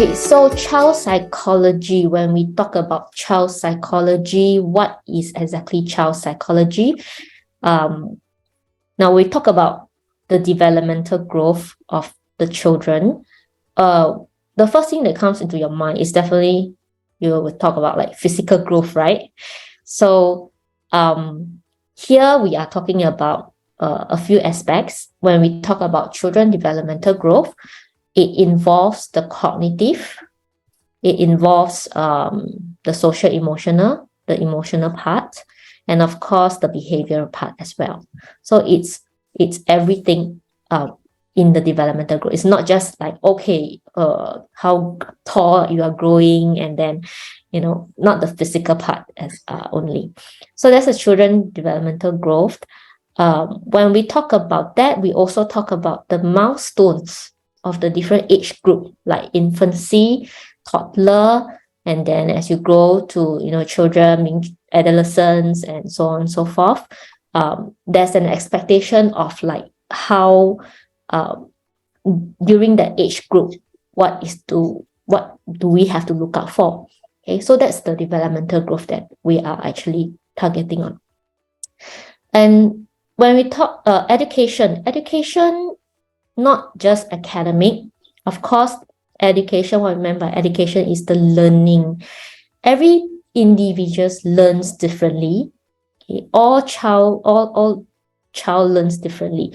Okay, so child psychology, when we talk about child psychology, what is exactly child psychology? Now we talk about the developmental growth of the children. The first thing that comes into your mind is definitely, you will talk about like physical growth, right? So here we are talking about a few aspects. When we talk about children developmental growth, it involves the cognitive, it involves the social emotional, the emotional part, and of course the behavioral part as well. So it's everything in the developmental growth. It's not just like, okay, how tall you are growing, and then, you know, not the physical part as only. So that's a children developmental growth. When we talk about that, we also talk about the milestones of the different age group, like infancy, toddler, and then as you grow to, you know, children, adolescents, and so on and so forth. There's an expectation of like how during that age group, what do we have to look out for? Okay, so that's the developmental growth that we are actually targeting on. And when we talk education, not just academic, of course, education, what I meant by education is the learning. Every individual learns differently. Okay? All child learns differently,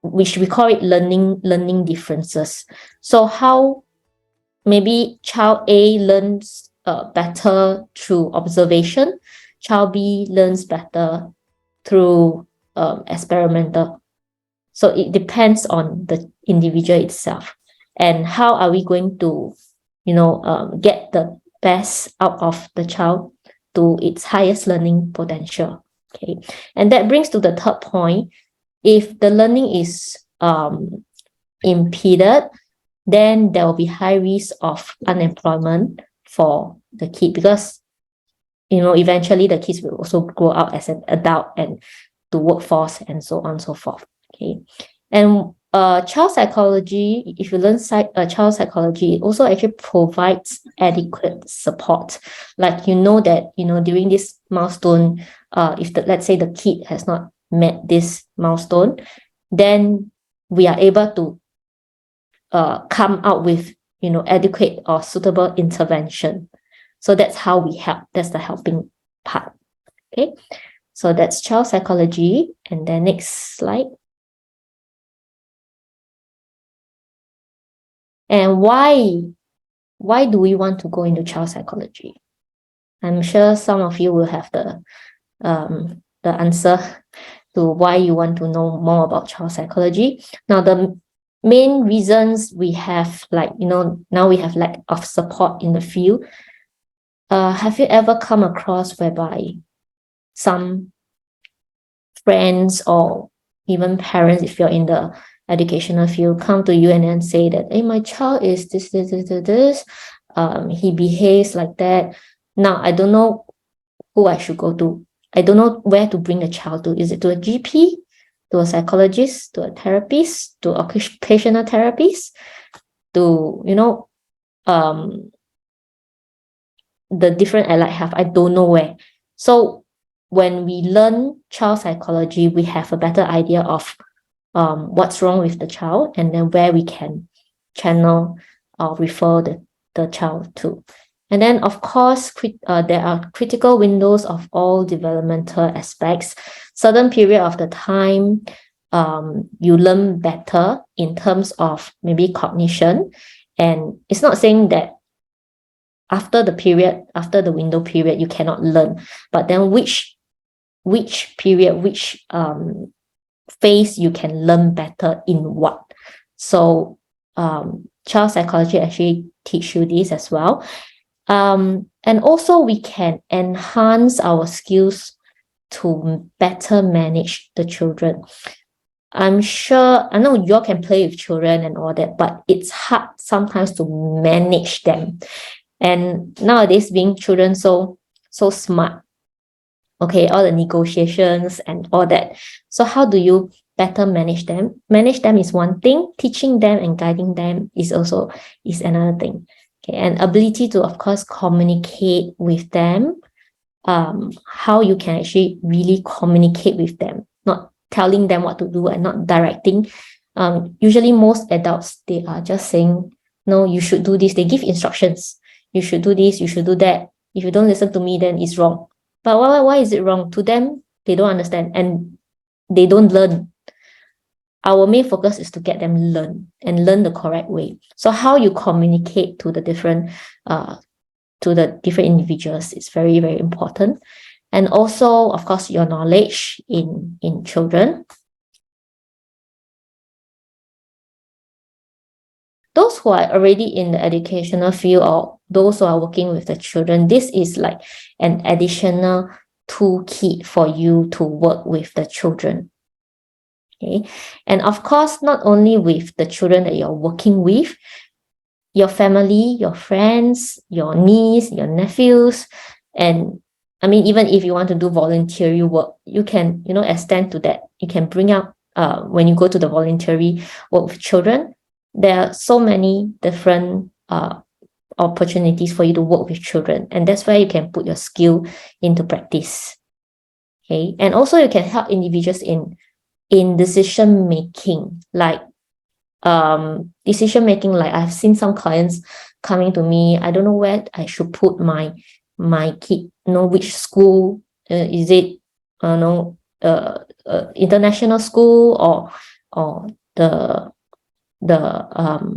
which we call it learning differences. So how maybe child A learns better through observation, child B learns better through experimental. So it depends on the individual itself, and how are we going to, you know, get the best out of the child to its highest learning potential. Okay, and that brings to the third point. If the learning is impeded, then there will be high risk of unemployment for the kid, because, you know, eventually the kids will also grow out as an adult and to workforce and so on and so forth. Okay, and child psychology, if you learn child psychology, it also actually provides adequate support. Like, you know, that, you know, during this milestone, if let's say the kid has not met this milestone, then we are able to come out with, you know, adequate or suitable intervention. So that's how we help. That's the helping part. Okay, so that's child psychology. And then next slide. And why do we want to go into child psychology? I'm sure some of you will have the answer to why you want to know more about child psychology. Now, the main reasons we have, like, you know, now we have lack of support in the field. Have you ever come across whereby some friends or even parents, if you're in the educational field, come to you and then say that, hey, my child is this, he behaves like that. Now, I don't know who I should go to. I don't know where to bring the child to. Is it to a GP, to a psychologist, to a therapist, to occupational therapist, to, you know, the different allied health? I don't know where. So when we learn child psychology, we have a better idea of what's wrong with the child, and then where we can channel or refer the child to. And then, of course, there are critical windows of all developmental aspects. Certain period of the time, you learn better in terms of maybe cognition. And it's not saying that after the window period, you cannot learn. But then which period, which phase you can learn better in what. So child psychology actually teach you this as well. And also we can enhance our skills to better manage the children. I know you all can play with children and all that, but it's hard sometimes to manage them. And nowadays, being children so smart, okay, all the negotiations and all that. So how do you better manage them. Manage them is one thing, teaching them and guiding them is another thing. Okay, and ability to, of course, communicate with them, how you can actually really communicate with them, not telling them what to do and not directing. Usually most adults, they are just saying, no, you should do this. They give instructions. You should do this, you should do that. If you don't listen to me, then it's wrong. But why is it wrong? To them, they don't understand and they don't learn. Our main focus is to get them learn the correct way. So how you communicate to the different individuals is very, very important. And also, of course, your knowledge in children. Those who are already in the educational field or those who are working with the children, this is like an additional toolkit for you to work with the children. Okay, and of course, not only with the children that you're working with, your family, your friends, your niece, your nephews, and I mean, even if you want to do voluntary work, you can, extend to that. You can bring up when you go to the voluntary work with children, there are so many different opportunities for you to work with children, and that's where you can put your skill into practice. Okay, and also you can help individuals in decision making, like I've seen some clients coming to me, I don't know where I should put my kid, which school, is it international school or the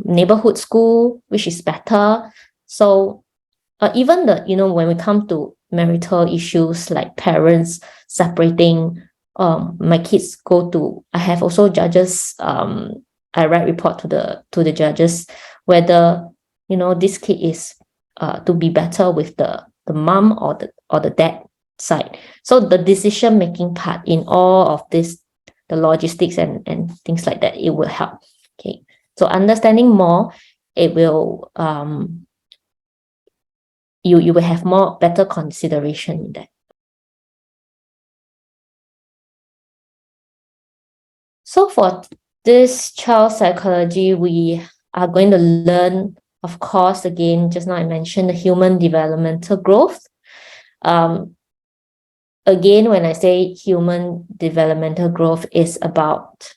neighborhood school, which is better. So even when we come to marital issues like parents separating, my kids I have also judges, I write report to the judges whether this kid is to be better with the mom or the dad side. So the decision making part in all of this, the logistics and things like that, it will help. Okay, so understanding more, it will you will have better consideration in that. So for this child psychology, we are going to learn, of course, again, just now I mentioned the human developmental growth. Again, when I say human developmental growth, is about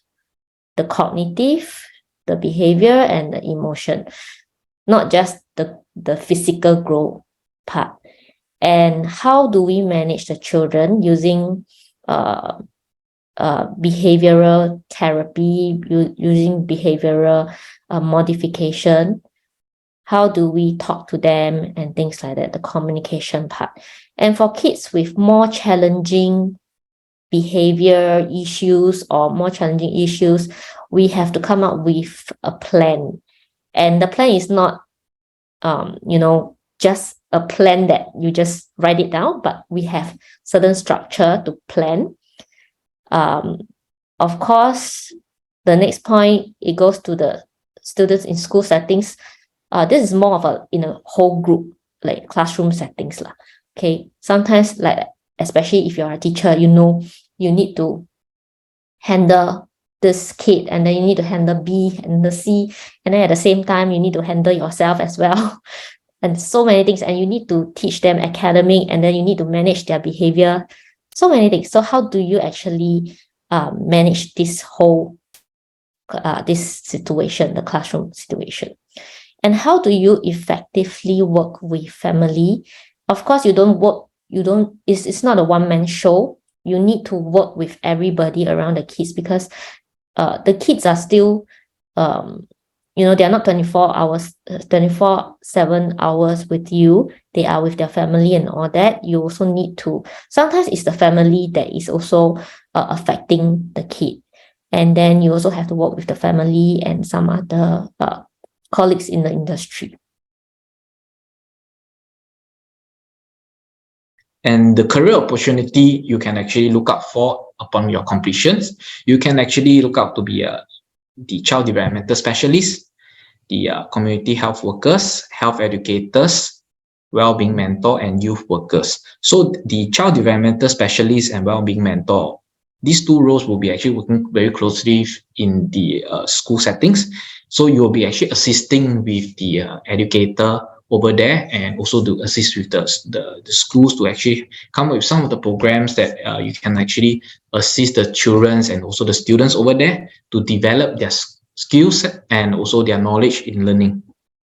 the cognitive, the behavior, and the emotion, not just the physical growth part. And how do we manage the children using behavioral therapy, using behavioral modification? How do we talk to them and things like that, the communication part. And for kids with more challenging behavior issues or more challenging issues, we have to come up with a plan. And the plan is not, just a plan that you just write it down, but we have certain structure to plan. Of course, the next point, it goes to the students in school settings. This is more of in a whole group, like classroom settings. Okay, sometimes, like, especially if you're a teacher, you need to handle this kid, and then you need to handle B and the C, and then at the same time, you need to handle yourself as well. And so many things, and you need to teach them academic, and then you need to manage their behavior, so many things. So how do you actually manage this whole this situation, the classroom situation? And how do you effectively work with family? Of course, it's not a one-man show. You need to work with everybody around the kids, because the kids are still, they're not 24/7 hours with you. They are with their family and all that. You also need to, sometimes it's the family that is also affecting the kid. And then you also have to work with the family and some other colleagues in the industry. And the career opportunity you can actually look out for upon your completions, you can actually look out to be the child developmental specialist, the community health workers, health educators, well-being mentor, and youth workers. So the child developmental specialist and well-being mentor, these two roles will be actually working very closely in the school settings. So you will be actually assisting with the educator over there, and also to assist with the schools to actually come up with some of the programs that you can actually assist the children and also the students over there to develop their skills and also their knowledge in learning.